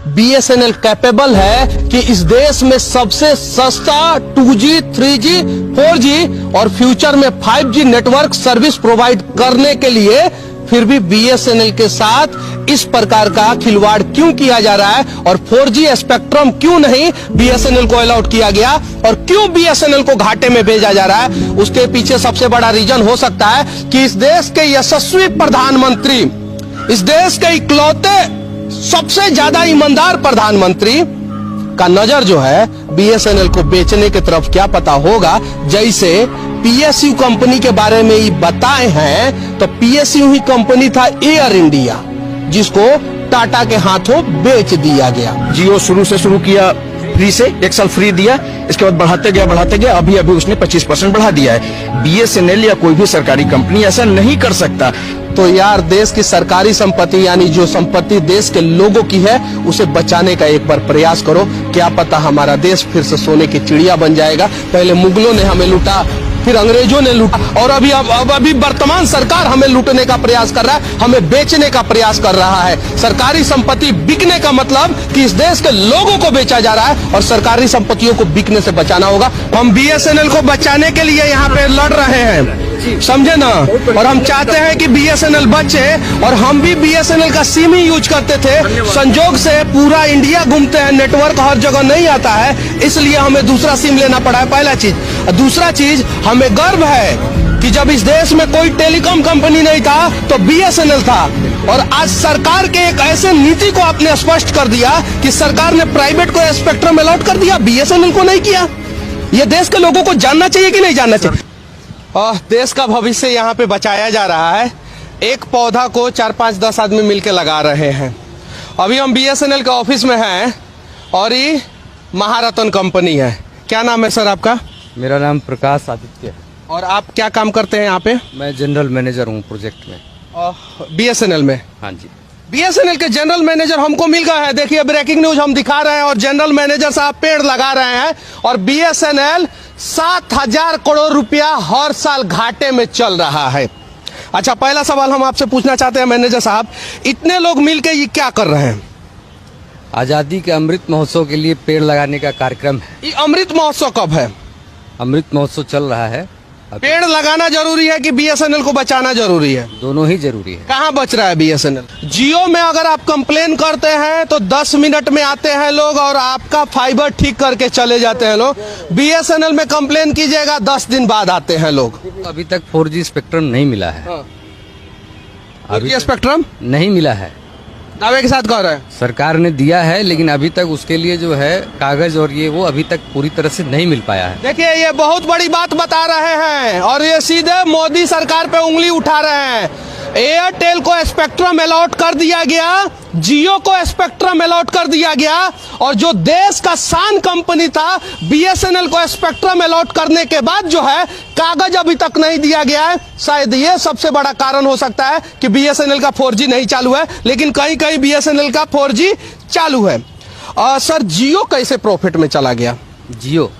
BSNL capable है कि इस देश में सबसे सस्ता 2G, 3G, 4G और फ्यूचर में 5G नेटवर्क सर्विस प्रोवाइड करने के लिए, फिर भी बीएसएनएल के साथ इस प्रकार का खिलवाड़ क्यों किया जा रहा है और 4G स्पेक्ट्रम क्यों नहीं बीएसएनएल को अलॉट किया गया और क्यों बीएसएनएल को घाटे में भेजा जा रहा है, उसके पीछे सबसे बड़ा रीजन हो सकता है कि इस देश के यशस्वी प्रधानमंत्री, इस देश के इकलौते सबसे ज्यादा ईमानदार प्रधानमंत्री का नजर जो है बीएसएनएल को बेचने की तरफ क्या पता होगा। जैसे पीएसयू कंपनी के बारे में ये बताए हैं, तो पीएसयू ही कंपनी था एयर इंडिया जिसको टाटा के हाथों बेच दिया गया। जियो शुरू किया फ्री से, 1 साल फ्री दिया, इसके बाद बढ़ाते गया, अभी उसने 25% बढ़ा दिया है। बीएसएनएल या कोई भी सरकारी कंपनी ऐसा नहीं कर सकता। तो यार देश की सरकारी संपत्ति यानी जो संपत्ति देश के लोगों की है उसे बचाने का एक बार प्रयास करो, क्या पता हमारा देश फिर से सोने की चिड़िया बन जाएगा। पहले मुगलों ने हमें लूटा, फिर अंग्रेजों ने लूटा और अभी वर्तमान सरकार हमें लूटने का प्रयास कर रहा है, हमें बेचने का प्रयास कर रहा है। सरकारी संपत्ति बिकने का मतलब कि इस देश के लोगों को बेचा जा रहा है और सरकारी संपत्तियों को बिकने से बचाना होगा। हम बीएसएनएल को बचाने के लिए यहाँ पे लड़ रहे हैं, समझे ना, और हम चाहते हैं कि बीएसएनएल बचे। और हम भी बीएसएनएल का सिम ही यूज करते थे, संजोग से पूरा इंडिया घूमते हैं, नेटवर्क हर जगह नहीं आता है, इसलिए हमें दूसरा सिम लेना पड़ा है, पहला चीज। दूसरा चीज, हमें गर्व है कि जब इस देश में कोई टेलीकॉम कंपनी नहीं था तो बीएसएनएल था। और आज सरकार के एक ऐसे नीति को आपने स्पष्ट कर दिया कि सरकार ने प्राइवेट को स्पेक्ट्रम अलॉट कर दिया, बीएसएनएल को नहीं किया। ये देश के लोगों को जानना चाहिए कि नहीं जानना चाहिए। देश का भविष्य यहाँ पे बचाया जा रहा है। एक पौधा को 4, 5, 10 आदमी मिलकर लगा रहे हैं। अभी हम बीएसएनएल के ऑफिस में हैं और ये महारत्न कंपनी है। क्या नाम है सर आपका? मेरा नाम प्रकाश आदित्य है। और आप क्या काम करते हैं यहाँ पे? मैं जनरल मैनेजर हूँ प्रोजेक्ट में बीएसएनएल में। हाँ जी। बीएसएनएल के जनरल मैनेजर हमको मिल गए हैं। देखिए ब्रेकिंग न्यूज हम दिखा रहे हैं और जनरल मैनेजर साहब पेड़ लगा रहे हैं और बीएसएनएल 7,000 करोड़ रुपया हर साल घाटे में चल रहा है। अच्छा, पहला सवाल हम आपसे पूछना चाहते हैं मैनेजर साहब, इतने लोग मिलकर ये क्या कर रहे हैं? आजादी के अमृत महोत्सव के लिए पेड़ लगाने का कार्यक्रम है। ये अमृत महोत्सव कब है? अमृत महोत्सव चल रहा है। पेड़ लगाना जरूरी है कि बीएसएनएल को बचाना जरूरी है? दोनों ही जरूरी है। कहाँ बच रहा है बीएसएनएल? जियो में अगर आप कंप्लेन करते हैं तो 10 मिनट में आते हैं लोग और आपका फाइबर ठीक करके चले जाते हैं लोग। बीएसएनएल में कंप्लेन कीजिएगा 10 दिन बाद आते हैं लोग। अभी तक 4G स्पेक्ट्रम नहीं मिला है। अभी स्पेक्ट्रम नहीं मिला है, दावे के साथ कह रहे हैं। सरकार ने दिया है लेकिन अभी तक उसके लिए जो है कागज और ये वो अभी तक पूरी तरह से नहीं मिल पाया है। देखिए ये बहुत बड़ी बात बता रहे हैं और ये सीधे मोदी सरकार पे उंगली उठा रहे हैं। एयरटेल को स्पेक्ट्रम अलॉट कर दिया गया, जियो को स्पेक्ट्रम अलॉट कर दिया गया और जो देश का शान कंपनी था बीएसएनएल को स्पेक्ट्रम अलॉट करने के बाद जो है कागज अभी तक नहीं दिया गया है। शायद ये सबसे बड़ा कारण हो सकता है कि बीएसएनएल का 4G नहीं चालू है, लेकिन कहीं कहीं बीएसएनएल का 4G चालू है। सर जियो कैसे प्रॉफिट में चला गया? जियो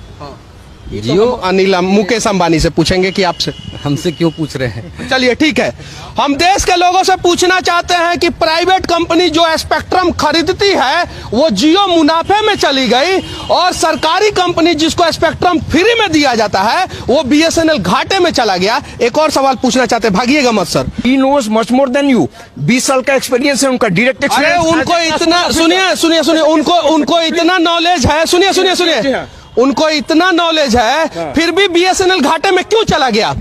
अनिल मुकेश अंबानी से पूछेंगे कि आपसे, हमसे क्यों पूछ रहे हैं? चलिए ठीक है, हम देश के लोगों से पूछना चाहते हैं कि प्राइवेट कंपनी जो स्पेक्ट्रम खरीदती है वो जियो मुनाफे में चली गई और सरकारी कंपनी जिसको स्पेक्ट्रम फ्री में दिया जाता है वो बीएसएनएल घाटे में चला गया। एक और सवाल पूछना चाहते हैं, भागिएगा मत sir. He knows much more than you। 20 साल का एक्सपीरियंस है उनका, डायरेक्ट एक्सपीरियंस। अरे उनको इतना सुनिए उनको इतना नॉलेज है, सुनिए उनको इतना नॉलेज है फिर भी बीएसएनएल घाटे में क्यों चला गया?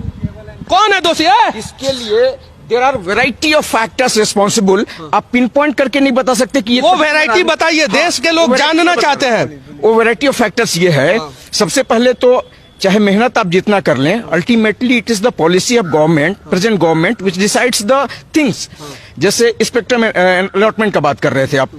कौन है दोषी है इसके लिए? There are variety of factors responsible. आप पिन पॉइंट करके नहीं बता सकते कि ये वो वैरायटी बताइए, देश के लोग जानना चाहते हैं। वो वैरायटी ऑफ फैक्टर्स ये है, सबसे पहले तो चाहे मेहनत आप जितना कर लें, ultimately it is the policy of government, present government which decides the things. जैसे स्पेक्ट्रम अलॉटमेंट का बात कर रहे थे आप,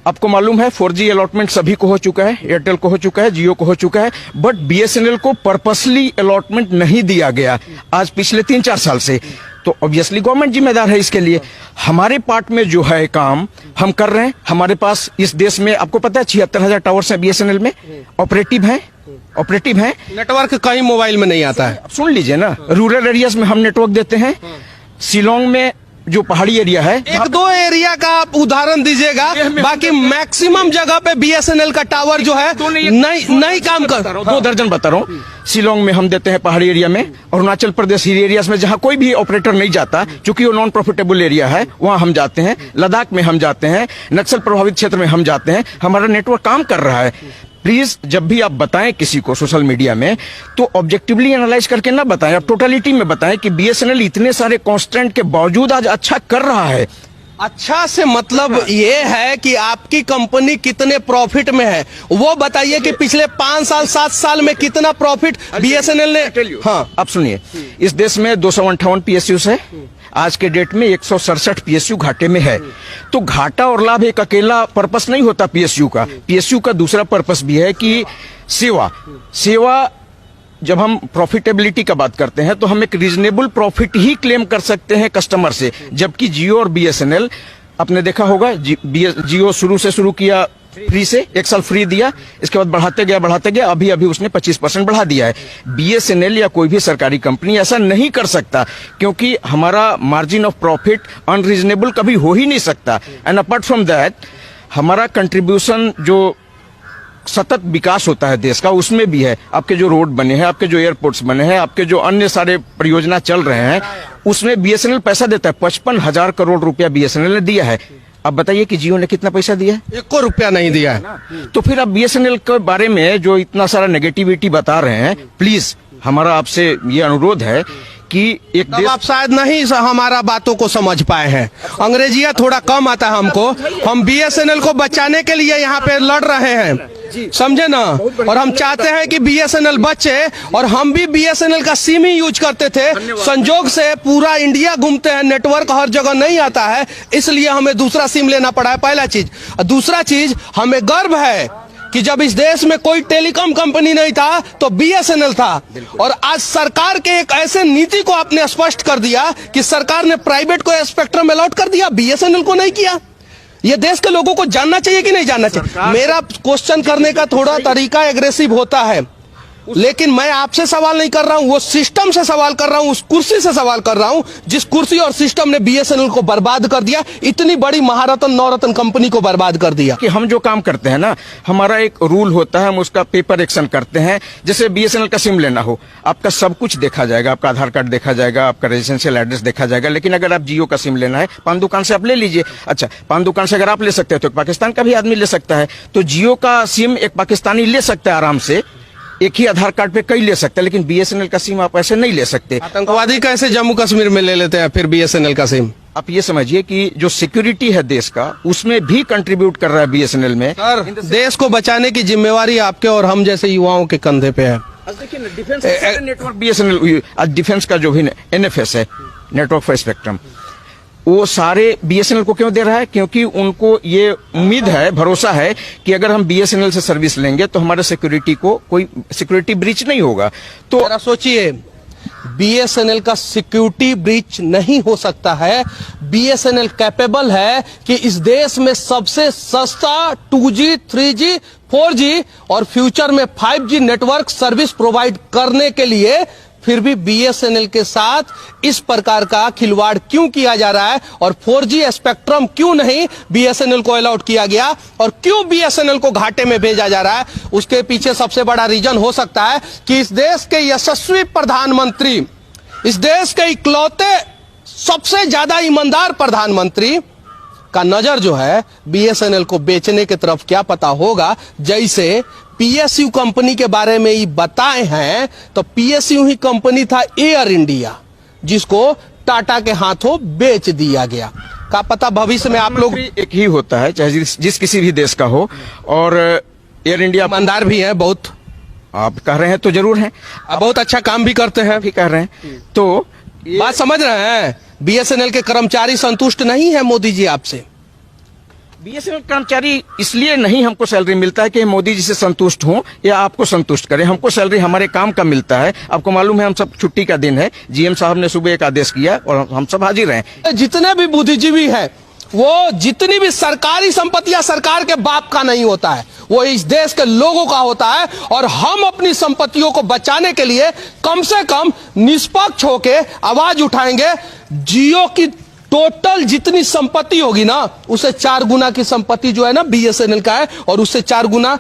आपको मालूम है 4G अलॉटमेंट सभी को हो चुका है, एयरटेल को हो चुका है, जियो को हो चुका है, बट बीएसएनएल को पर्पसली अलॉटमेंट नहीं दिया गया आज पिछले 3-4 साल से। तो ऑब्वियसली गवर्नमेंट जिम्मेदार है इसके लिए। हमारे पार्ट में जो है काम हम कर रहे हैं। हमारे पास इस देश में आपको पता है 76,000 टावर्स हैं बीएसएनएल में, ऑपरेटिव हैं। नेटवर्क कहीं मोबाइल में नहीं आता है। सुन लीजिए ना, रूरल एरियाज में हम नेटवर्क देते हैं। शिलोंग में जो पहाड़ी एरिया है, एक दो एरिया का आप उदाहरण दीजिएगा, बाकी मैक्सिमम जगह पे बीएसएनएल का टावर जो है नहीं काम कर। 2 दर्जन बता रहा हूँ। शिलोंग में हम देते हैं पहाड़ी एरिया में, अरुणाचल प्रदेश हिल एरियाज में जहाँ कोई भी ऑपरेटर नहीं जाता, क्योंकि वो नॉन प्रॉफिटेबल एरिया है, वहाँ हम जाते हैं। लद्दाख में हम जाते हैं, नक्सल प्रभावित क्षेत्र में हम जाते हैं। हमारा नेटवर्क काम कर रहा है। प्लीज जब भी आप बताएं किसी को सोशल मीडिया में, तो ऑब्जेक्टिवली एनालाइज करके ना बताएं, आप टोटलिटी में बताएं कि बीएसएनएल इतने सारे कांस्टेंट के बावजूद आज अच्छा कर रहा है। अच्छा से मतलब ये है कि आपकी कंपनी कितने प्रॉफिट में है, वो बताइए कि पिछले 5 साल 7 साल में कितना प्रॉफिट बीएसएनएल ने। हाँ, आप सुनिए, इस देश में 258 पीएसयूज है। आज के डेट में 167 पीएसयू घाटे में है। तो घाटा और लाभ एक अकेला पर्पस नहीं होता पीएसयू का। पीएसयू का दूसरा पर्पस भी है कि सेवा जब हम प्रॉफिटेबिलिटी का बात करते हैं तो हम एक रीजनेबल प्रॉफिट ही क्लेम कर सकते हैं कस्टमर से। जबकि जियो और बीएसएनएल, आपने देखा होगा, जियो शुरू किया फ्री से, 1 साल फ्री दिया, इसके बाद बढ़ाते गया, अभी उसने 25% बढ़ा दिया है। बीएसएनएल या कोई भी सरकारी कंपनी ऐसा नहीं कर सकता, क्योंकि हमारा मार्जिन ऑफ प्रॉफिट अनरीजनेबल कभी हो ही नहीं सकता। एंड अपार्ट फ्रॉम दैट, हमारा कंट्रीब्यूशन जो सतत विकास होता है देश का, उसमें भी है। आपके जो रोड बने हैं, आपके जो एयरपोर्ट्स बने हैं, आपके जो अन्य सारे परियोजना चल रहे हैं, उसमें बीएसएनएल पैसा देता है। 55,000 करोड़ रुपया बीएसएनएल ने दिया है। अब बताइए कि जियो ने कितना पैसा दिया है? 1 रुपया नहीं दिया है। तो फिर आप बीएसएनएल के बारे में जो इतना सारा नेगेटिविटी बता रहे हैं, प्लीज हमारा आपसे ये अनुरोध है कि एक देश, आप शायद नहीं हमारा बातों को समझ पाए हैं। अंग्रेजिया थोड़ा कम आता है हमको। हम बीएसएनएल को बचाने के लिए यहाँ पे लड़ रहे हैं, समझे ना। और हम चाहते हैं कि बीएसएनएल बचे, और हम भी बीएसएनएल का सिम ही यूज करते थे। संजोग से पूरा इंडिया घूमते हैं, नेटवर्क हर जगह नहीं आता है, इसलिए हमें दूसरा सिम लेना पड़ा है, पहला चीज। दूसरा चीज, हमें गर्व है कि जब इस देश में कोई टेलीकॉम कंपनी नहीं था तो बीएसएनएल था। और आज सरकार के एक ऐसे नीति को आपने स्पष्ट कर दिया कि सरकार ने प्राइवेट को स्पेक्ट्रम अलॉट कर दिया, बीएसएनएल को नहीं किया। ये देश के लोगों को जानना चाहिए कि नहीं जानना चाहिए? मेरा क्वेश्चन करने का थोड़ा तरीका एग्रेसिव होता है, लेकिन मैं आपसे सवाल नहीं कर रहा हूं, वो सिस्टम से सवाल कर रहा हूं, उस कुर्सी से सवाल कर रहा हूं जिस कुर्सी और सिस्टम ने बीएसएनएल को बर्बाद कर दिया, इतनी बड़ी महारत्न नवरत्न कंपनी को बर्बाद कर दिया। कि हम जो काम करते हैं ना, हमारा एक रूल होता है, हम उसका पेपर एक्शन करते हैं। जैसे बीएसएनएल का सिम लेना हो, आपका सब कुछ देखा जाएगा, आपका आधार कार्ड देखा जाएगा, आपका रेजिडेंशियल एड्रेस देखा जाएगा। लेकिन अगर आप जियो का सिम लेना है, पान दुकान से आप ले लीजिए। अच्छा, पान दुकान से अगर आप ले सकते हैं तो एक पाकिस्तान का भी आदमी ले सकता है। तो जियो का सिम एक पाकिस्तानी ले सकता है आराम से, एक ही आधार कार्ड पे कई ले सकते हैं। लेकिन बीएसएनएल का सिम आप ऐसे नहीं ले सकते। आतंकवादी कैसे जम्मू कश्मीर में ले लेते हैं फिर बीएसएनएल का सिम? आप ये समझिए कि जो सिक्योरिटी है देश का, उसमें भी कंट्रीब्यूट कर रहा है बीएसएनएल में। सर, देश को बचाने की जिम्मेवारी आपके और हम जैसे युवाओं के कंधे पे है। देखिए ना, डिफेंस नेटवर्क बीएसएनएल, आज डिफेंस का जो भी एनएफएस है, नेटवर्क फॉर स्पेक्ट्रम, वो सारे बीएसएनएल को क्यों दे रहा है? क्योंकि उनको ये उम्मीद है, भरोसा है कि अगर हम बीएसएनएल से सर्विस लेंगे तो हमारे सिक्योरिटी को कोई सिक्योरिटी ब्रीच नहीं होगा। तो जरा सोचिए, बीएसएनएल का सिक्योरिटी ब्रीच नहीं हो सकता है। बीएसएनएल कैपेबल है कि इस देश में सबसे सस्ता 2G, 3G, 4G और फ्यूचर में 5G नेटवर्क सर्विस प्रोवाइड करने के लिए। फिर भी बीएसएनएल के साथ इस प्रकार का खिलवाड़ क्यों किया जा रहा है, और 4G स्पेक्ट्रम क्यों नहीं बीएसएनएल को अलॉट किया गया, और क्यों बीएसएनएल को घाटे में भेजा जा रहा है? उसके पीछे सबसे बड़ा रीजन हो सकता है कि इस देश के यशस्वी प्रधानमंत्री, इस देश के इकलौते सबसे ज्यादा ईमानदार प्रधानमंत्री का नजर जो है बीएसएनएल को बेचने की तरफ क्या पता होगा। जैसे पीएसयू कंपनी के बारे में ही बताए हैं, तो पीएसयू ही कंपनी था एयर इंडिया, जिसको टाटा के हाथों बेच दिया गया। का पता भविष्य में आप लोग, एक ही होता है चाहे जिस किसी भी देश का हो, और एयर इंडिया ईमानदार भी है बहुत। आप कह रहे हैं तो जरूर हैं, बहुत अच्छा काम भी करते हैं, भी कह रहे हैं। तो बात समझ रहे हैं? बीएसएनएल के कर्मचारी संतुष्ट नहीं है मोदी जी आपसे। बीएसएनएल कर्मचारी इसलिए नहीं हमको सैलरी मिलता है कि मोदी जी से संतुष्ट हों या आपको संतुष्ट करें। हमको सैलरी हमारे काम का मिलता है। आपको मालूम है, हम सब छुट्टी का दिन है, जीएम साहब ने सुबह एक आदेश किया और हम सब हाजिर हैं। जितने भी बुद्धिजीवी हैं, वो जितनी भी सरकारी संपत्तियां सरकार के बाप का नहीं होता है, वो इस देश के लोगों का होता है। और हम अपनी संपत्तियों को बचाने के लिए कम से कम निष्पक्ष होके आवाज उठाएंगे। जियो की टोटल जितनी संपत्ति होगी ना उससे 4 गुना की संपत्ति जो है ना बीएसएनएल का है, और उससे 4 गुना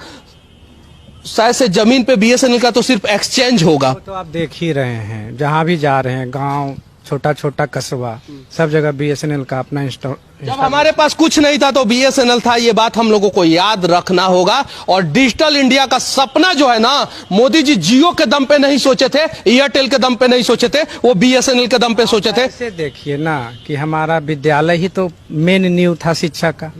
शायद से जमीन पे बीएसएनएल का तो सिर्फ एक्सचेंज होगा। तो आप देख ही रहे हैं, जहाँ भी जा रहे हैं, गांव, छोटा छोटा कस्बा, सब जगह बीएसएनएल का अपना जब हमारे पास कुछ नहीं था तो बीएसएनएल था, ये बात हम लोगों को याद रखना होगा। और डिजिटल इंडिया का सपना जो है ना, मोदी जी जियो के दम पे नहीं सोचे थे, एयरटेल के दम पे नहीं सोचे थे, वो बीएसएनएल के दम पे सोचे थे। ऐसे देखिए ना कि हमारा विद्यालय ही तो मेन नींव था शिक्षा का,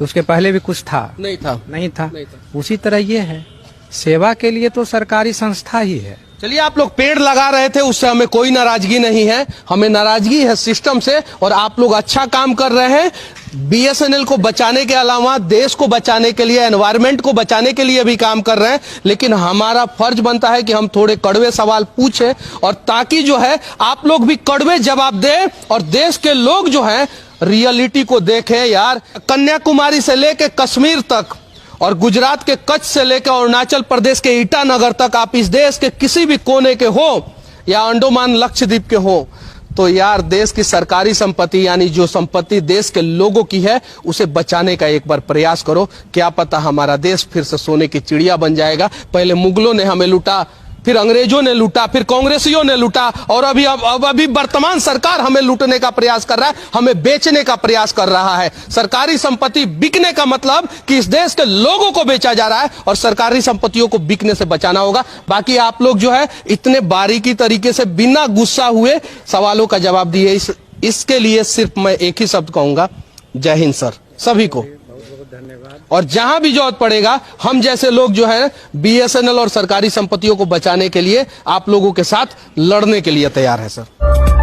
उसके पहले भी कुछ था नहीं था। उसी तरह ये है, सेवा के लिए तो सरकारी संस्था ही है। चलिए, आप लोग पेड़ लगा रहे थे, उससे हमें कोई नाराजगी नहीं है, हमें नाराजगी है सिस्टम से। और आप लोग अच्छा काम कर रहे हैं, बीएसएनएल को बचाने के अलावा देश को बचाने के लिए, एनवायरनमेंट को बचाने के लिए भी काम कर रहे हैं। लेकिन हमारा फर्ज बनता है कि हम थोड़े कड़वे सवाल पूछें, और ताकि जो है आप लोग भी कड़वे जवाब दें और देश के लोग जो हैं रियलिटी को देखें। यार, कन्याकुमारी से लेके कश्मीर तक और गुजरात के कच्छ से लेकर अरुणाचल प्रदेश के ईटानगर तक, आप इस देश के किसी भी कोने के हो या अंडमान लक्षद्वीप के हो, तो यार देश की सरकारी संपत्ति यानी जो संपत्ति देश के लोगों की है उसे बचाने का एक बार प्रयास करो। क्या पता हमारा देश फिर से सोने की चिड़िया बन जाएगा। पहले मुगलों ने हमें लूटा, फिर अंग्रेजों ने लूटा, फिर कांग्रेसियों ने लूटा, और अभी वर्तमान सरकार हमें लूटने का प्रयास कर रहा है, हमें बेचने का प्रयास कर रहा है। सरकारी संपत्ति बिकने का मतलब कि इस देश के लोगों को बेचा जा रहा है, और सरकारी संपत्तियों को बिकने से बचाना होगा। बाकी आप लोग जो है इतने बारीकी तरीके से बिना गुस्सा हुए सवालों का जवाब दिए, इसके लिए सिर्फ मैं एक ही शब्द कहूंगा, जय हिंद सर, सभी को। और जहां भी जरूरत पड़ेगा, हम जैसे लोग जो है बीएसएनएल और सरकारी संपत्तियों को बचाने के लिए आप लोगों के साथ लड़ने के लिए तैयार है सर।